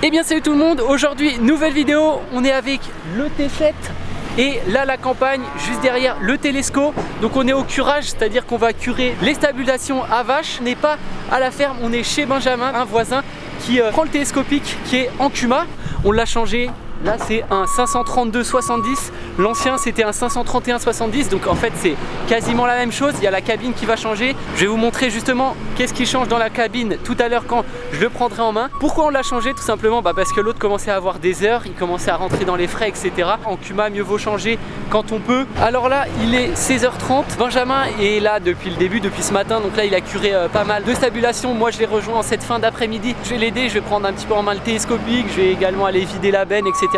Eh bien salut tout le monde, aujourd'hui nouvelle vidéo, on est avec le T7 et là la campagne juste derrière le Telesco. Donc on est au curage, c'est-à-dire qu'on va curer les stabilisations à vache. On n'est pas à la ferme, on est chez Benjamin, un voisin qui prend le télescopique qui est en Cuma. On l'a changé. Là c'est un 532-70, l'ancien c'était un 531-70, donc en fait c'est quasiment la même chose, il y a la cabine qui va changer. Je vais vous montrer justement qu'est-ce qui change dans la cabine tout à l'heure quand je le prendrai en main. Pourquoi on l'a changé? Tout simplement parce que l'autre commençait à avoir des heures, il commençait à rentrer dans les frais, etc. En Cuma, mieux vaut changer quand on peut. Alors là il est 16h30, Benjamin est là depuis le début, depuis ce matin, donc là il a curé pas mal de stabulation. Moi je l'ai rejoint en cette fin d'après-midi, je vais l'aider, je vais prendre un petit peu en main le télescopique, je vais également aller vider la benne, etc.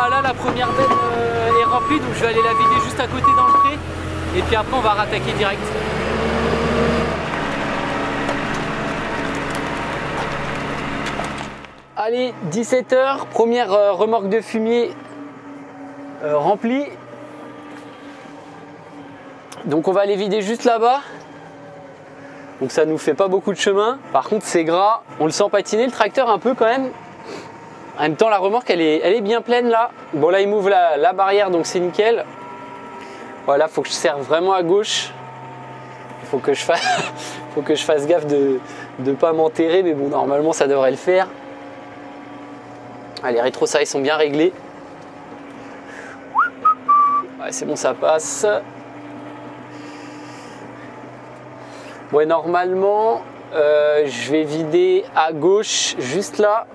Là la première benne est remplie, donc je vais aller la vider juste à côté dans le pré et puis après on va rattaquer direct. Allez, 17h, première remorque de fumier remplie. Donc on va aller vider juste là-bas. Donc ça nous fait pas beaucoup de chemin. Par contre c'est gras, on le sent patiner le tracteur un peu quand même. En même temps la remorque elle est bien pleine là. Bon là il m'ouvre la barrière donc c'est nickel. Voilà, faut que je serre vraiment à gauche. Faut que je fasse gaffe de ne pas m'enterrer, mais bon normalement ça devrait le faire. Ah, les rétros ça ils sont bien réglés. Ouais c'est bon, ça passe. Ouais normalement je vais vider à gauche juste là.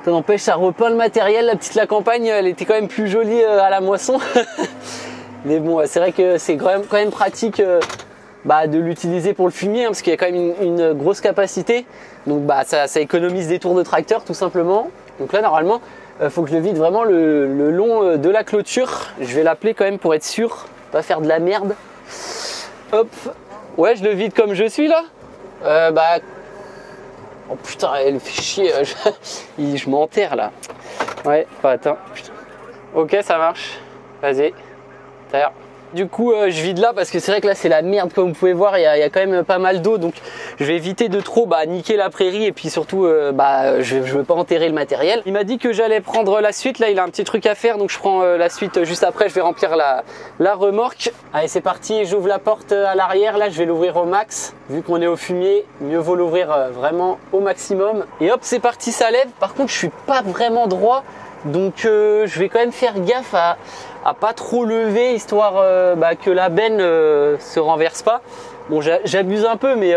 Ça n'empêche, ça repeint le matériel. La petite La Campagne, elle était quand même plus jolie à la moisson. Mais bon, c'est vrai que c'est quand même pratique de l'utiliser pour le fumier, hein, parce qu'il y a quand même une grosse capacité. Donc ça économise des tours de tracteur tout simplement. Donc là, normalement, il faut que je le vide vraiment le long de la clôture. Je vais l'appeler quand même pour être sûr, pas faire de la merde. Hop, ouais, je le vide comme je suis là. Oh putain, elle fait chier, je m'enterre là. Ouais, attends. Putain. Ok, ça marche. Vas-y. Du coup, je vide là parce que c'est vrai que là c'est la merde comme vous pouvez voir, il y a quand même pas mal d'eau, donc je vais éviter de trop niquer la prairie et puis surtout je veux pas enterrer le matériel. Il m'a dit que j'allais prendre la suite, là il a un petit truc à faire donc je prends la suite juste après, je vais remplir la remorque. Allez c'est parti, j'ouvre la porte à l'arrière, là je vais l'ouvrir au max, vu qu'on est au fumier, mieux vaut l'ouvrir vraiment au maximum. Et hop c'est parti, ça lève. Par contre je suis pas vraiment droit, donc je vais quand même faire gaffe à pas trop lever, histoire que la benne se renverse pas. Bon j'abuse un peu, mais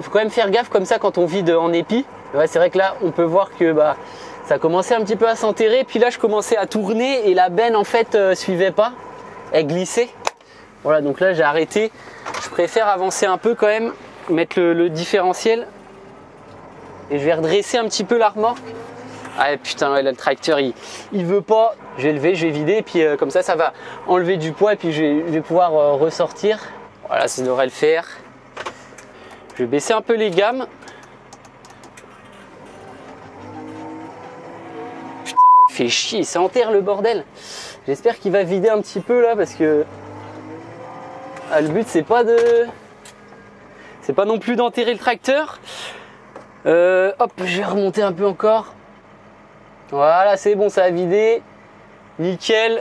faut quand même faire gaffe comme ça quand on vide en épi. Ouais, c'est vrai que là on peut voir que ça commençait un petit peu à s'enterrer, puis là je commençais à tourner et la benne en fait suivait pas, elle glissait. Voilà, donc là j'ai arrêté, je préfère avancer un peu quand même, mettre le différentiel et je vais redresser un petit peu la remorque. Ah putain, ouais, là le tracteur il veut pas. Je vais lever, je vais vider et puis comme ça va enlever du poids et puis je vais pouvoir ressortir. Voilà, ça devrait le faire. Je vais baisser un peu les gammes. Putain, il fait chier, ça enterre le bordel. J'espère qu'il va vider un petit peu là parce que le but c'est pas non plus d'enterrer le tracteur. Hop, je vais remonter un peu encore. Voilà, c'est bon, ça a vidé. Nickel.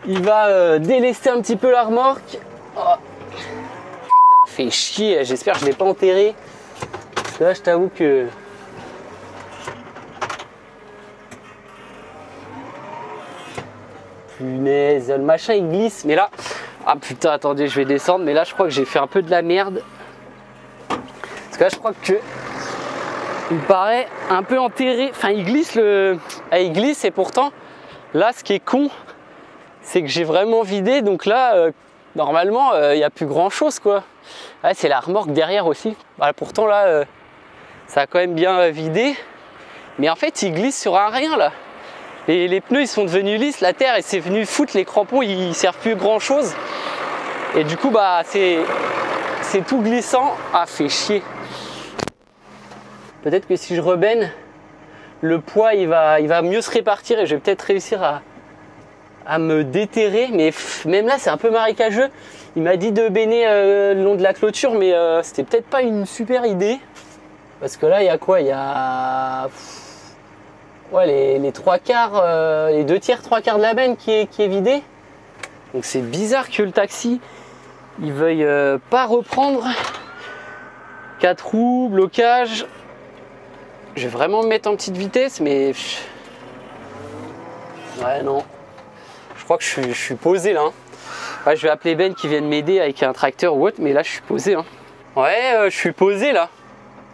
Il va délester un petit peu la remorque. Oh. Putain, fait chier. J'espère que je ne l'ai pas enterré. Parce que là, je t'avoue que... Punaise, le machin il glisse. Mais là... Ah putain, attendez, je vais descendre. Mais là, je crois que j'ai fait un peu de la merde. Parce que là, je crois que... Il me paraît un peu enterré, enfin il glisse il glisse et pourtant là ce qui est con c'est que j'ai vraiment vidé, donc là normalement il n'y a plus grand chose quoi. Ah, c'est la remorque derrière aussi, pourtant là ça a quand même bien vidé, mais en fait il glisse sur un rien là. Et les pneus ils sont devenus lisses, la terre et c'est venu foutre les crampons, ils servent plus grand chose. Et du coup bah c'est tout glissant. Ah fait chier. Peut-être que si je rebenne, le poids il va mieux se répartir et je vais peut-être réussir à me déterrer. Mais même là c'est un peu marécageux. Il m'a dit de béner le long de la clôture, mais c'était peut-être pas une super idée. Parce que là il y a quoi? Il y a ouais, les trois quarts, les 2/3, 3/4 de la benne qui est vidée. Donc c'est bizarre que le taxi il veuille pas reprendre. 4 roues, blocage. Je vais vraiment me mettre en petite vitesse, mais ouais non. Je crois que je suis posé là. Ouais, je vais appeler Ben qui vienne m'aider avec un tracteur ou autre, mais là je suis posé. Hein. Ouais, je suis posé là.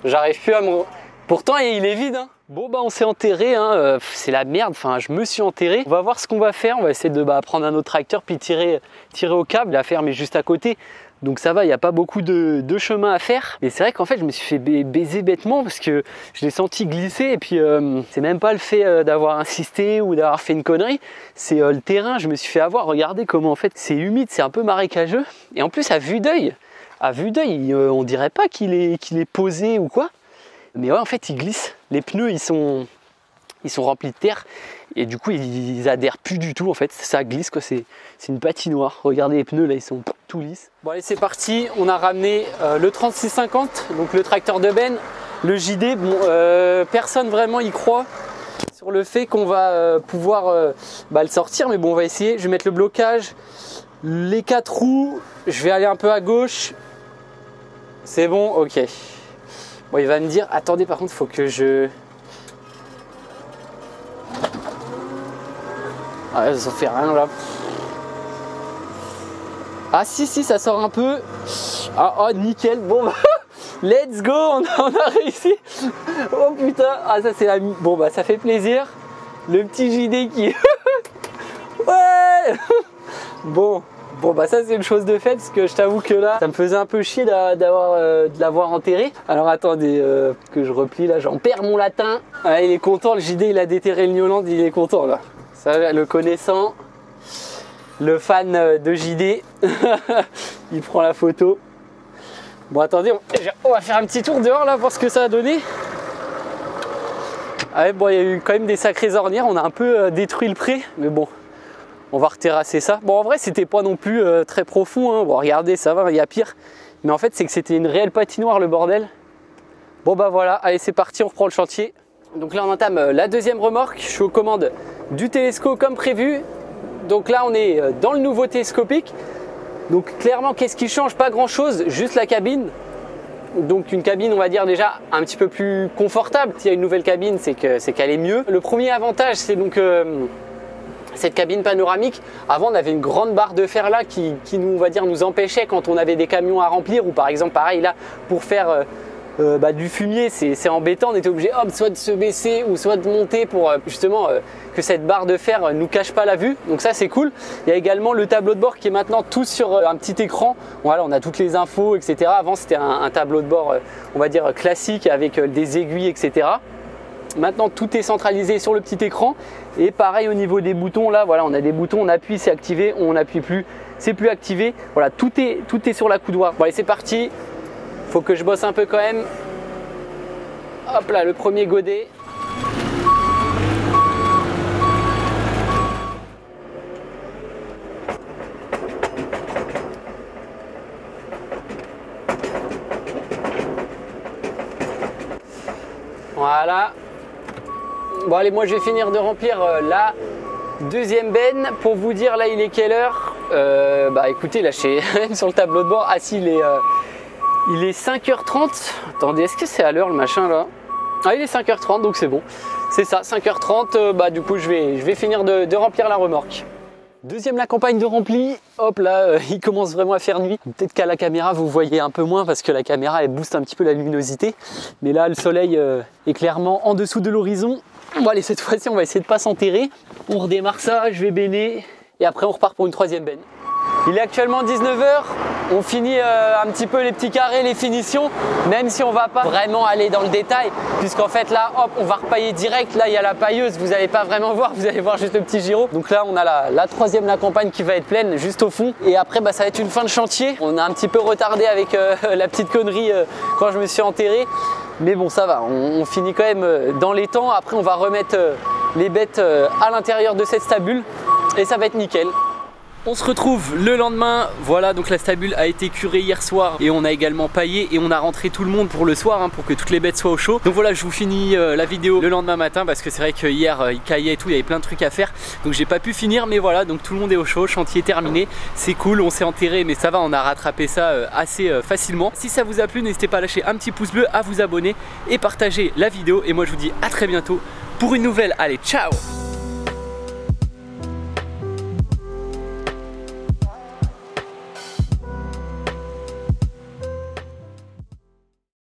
J'arrive plus à me... Pourtant il est vide. Hein. Bon bah on s'est enterré, hein. C'est la merde, enfin je me suis enterré. On va voir ce qu'on va faire, on va essayer de prendre un autre tracteur puis tirer au câble. La ferme est juste à côté, donc ça va, il n'y a pas beaucoup de chemin à faire. Mais c'est vrai qu'en fait je me suis fait baiser bêtement parce que je l'ai senti glisser et puis c'est même pas le fait d'avoir insisté ou d'avoir fait une connerie, c'est le terrain, je me suis fait avoir. Regardez comment en fait c'est humide, c'est un peu marécageux. Et en plus à vue d'œil, on dirait pas qu'il est posé ou quoi. Mais ouais, en fait, ils glissent. Les pneus, ils sont remplis de terre. Et du coup, ils adhèrent plus du tout. En fait, ça glisse, quoi. C'est une patinoire. Regardez les pneus, là, ils sont tout lisses. Bon, allez, c'est parti. On a ramené le 3650, donc le tracteur de Ben. Le JD, bon, personne vraiment y croit sur le fait qu'on va pouvoir le sortir. Mais bon, on va essayer. Je vais mettre le blocage. Les 4 roues. Je vais aller un peu à gauche. C'est bon, ok. Bon, il va me dire, attendez, par contre, il faut que je... Ah, ça fait rien là. Ah si, ça sort un peu. Ah, oh, nickel, bon, let's go, on a réussi. Oh putain, ah ça c'est la... Bon, bah ça fait plaisir. Le petit JD qui... Ouais. Bon, bah ça c'est une chose de fait parce que je t'avoue que là ça me faisait un peu chier de l'avoir enterré. Alors attendez que je replie là, j'en perds mon latin. Ah, il est content, le JD il a déterré le Newland, il est content là. Ça, le connaissant, le fan de JD, il prend la photo. Bon attendez, on va faire un petit tour dehors là, voir ce que ça a donné. Ah ouais, bon il y a eu quand même des sacrées ornières, on a un peu détruit le pré, mais bon. On va reterrasser ça. Bon, en vrai, c'était pas non plus très profond. Hein. Bon, regardez, ça va, il y a pire. Mais en fait, c'est que c'était une réelle patinoire, le bordel. Bon, bah voilà, allez, c'est parti, on reprend le chantier. Donc là, on entame la deuxième remorque. Je suis aux commandes du télescope comme prévu. Donc là, on est dans le nouveau télescopique. Donc clairement, qu'est-ce qui change? Pas grand-chose, juste la cabine. Donc une cabine, on va dire déjà un petit peu plus confortable. S'il y a une nouvelle cabine, c'est qu'elle est mieux. Le premier avantage, c'est donc... cette cabine panoramique. Avant on avait une grande barre de fer là qui nous, on va dire, nous empêchait quand on avait des camions à remplir, ou par exemple pareil là pour faire du fumier, c'est embêtant, on était obligé soit de se baisser ou soit de monter pour justement que cette barre de fer nous cache pas la vue. Donc ça c'est cool. Il y a également le tableau de bord qui est maintenant tout sur un petit écran. Voilà, on a toutes les infos, etc. Avant c'était un tableau de bord on va dire classique avec des aiguilles, etc. Maintenant tout est centralisé sur le petit écran. Et pareil au niveau des boutons, là voilà, on a des boutons, on appuie, c'est activé, on n'appuie plus, c'est plus activé. Voilà, tout est sur la coudoir. Bon allez, c'est parti. Faut que je bosse un peu quand même. Hop là, le premier godet. Voilà. Bon allez, moi je vais finir de remplir la deuxième benne. Pour vous dire, là il est quelle heure? Bah écoutez, là je suis même sur le tableau de bord. Ah si, il est 5h30. Attendez, est-ce que c'est à l'heure le machin là? Ah, il est 5h30, donc c'est bon. C'est ça, 5h30. Bah du coup je vais finir de remplir la remorque. Deuxième la campagne de rempli. Hop là, il commence vraiment à faire nuit. Peut-être qu'à la caméra vous voyez un peu moins parce que la caméra elle booste un petit peu la luminosité. Mais là le soleil est clairement en dessous de l'horizon. Bon allez, cette fois-ci on va essayer de pas s'enterrer. On redémarre ça, je vais benner et après on repart pour une troisième benne. Il est actuellement 19h. On finit un petit peu les petits carrés, les finitions, même si on va pas vraiment aller dans le détail, puisqu'en fait là, hop, on va repailler direct. Là, il y a la pailleuse, vous n'allez pas vraiment voir, vous allez voir juste le petit giro. Donc là, on a la troisième, la campagne qui va être pleine juste au fond. Et après, bah, ça va être une fin de chantier. On a un petit peu retardé avec la petite connerie quand je me suis enterré. Mais bon, ça va, on finit quand même dans les temps. Après, on va remettre les bêtes à l'intérieur de cette stabule et ça va être nickel. On se retrouve le lendemain, voilà, donc la stabule a été curée hier soir et on a également paillé et on a rentré tout le monde pour le soir pour que toutes les bêtes soient au chaud. Donc voilà, je vous finis la vidéo le lendemain matin parce que c'est vrai que hier il caillait et tout, il y avait plein de trucs à faire, donc j'ai pas pu finir, mais voilà, donc tout le monde est au chaud, chantier terminé, c'est cool, on s'est enterré mais ça va, on a rattrapé ça assez facilement. Si ça vous a plu, n'hésitez pas à lâcher un petit pouce bleu, à vous abonner et partager la vidéo et moi je vous dis à très bientôt pour une nouvelle, allez ciao.